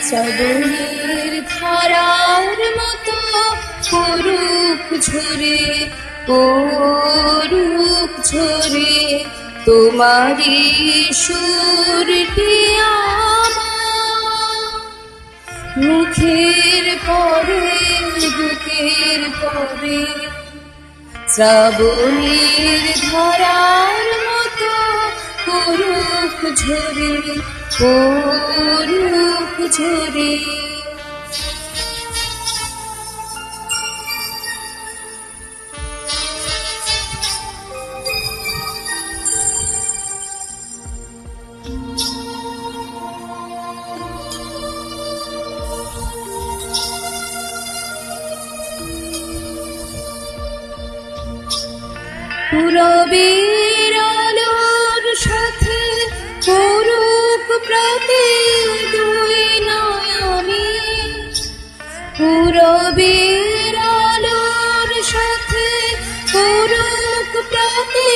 শ্রাবণের ধারার মতো পড়ুক ঝরে, পড়ুক ঝরে তোমারি সুরটি আমার। মুখের পরে বুকের পরে শ্রাবণের ধারার মতো পড়ুক ঝরে, পড়ুক ঝরে। পূরবের আলোর সাথে পড়ুক প্রাতে দুই নয়নে, পূরবের আলোর সাথে পড়ুক প্রাতে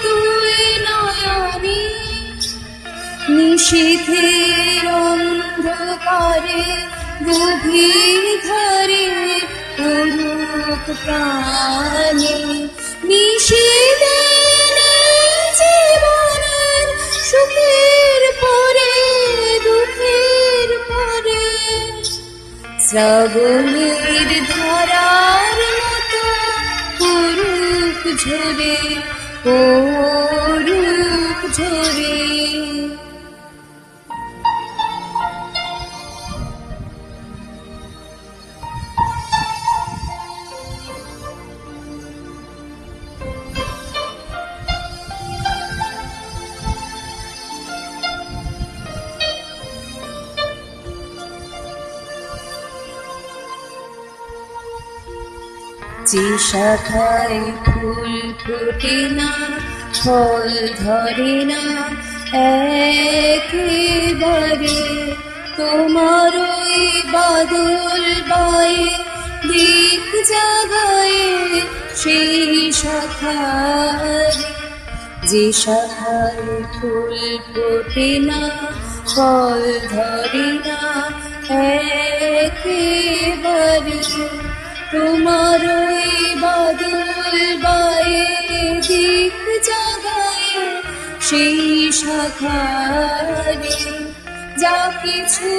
দুই নয়নে। নিশীথের অন্ধকারে গভীর ধারে পড়ুক প্রাণে, নিশীথের জীবনের সুখের পরে দুঃখের পরে শ্রাবণের ধারার মতো পড়ুক ঝরে, পড়ুক ঝরে। যে শাখায় ফুল ফোটে না, ফল ধরে না একেবারে, তোমার ওই বাদল বায়ে দিক জাগায়ে সেই শাখায়। যে শাখায় ফুল ফোটে না, ফল ধরে না একেবারে, তোমার ওই বাদল বায়ে দিক জাগায়ে সেই শাখারে। যা কিছু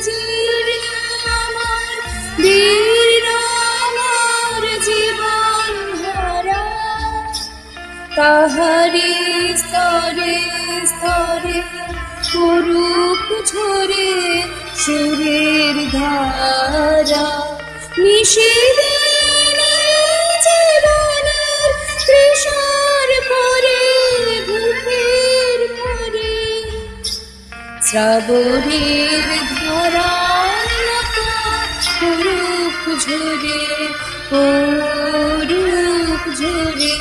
জীর্ণ আমার দীর্ণ আমার জীবন হারা, তাহারি স্তরে স্তরে পড়ুক ঝরে সুরের ধারা। নিশীথের জীবনের তৃষার পরে বুকের পরে শ্রাবণের ধারার মতো পড়ুক ঝরে, পড়ুক ঝরে।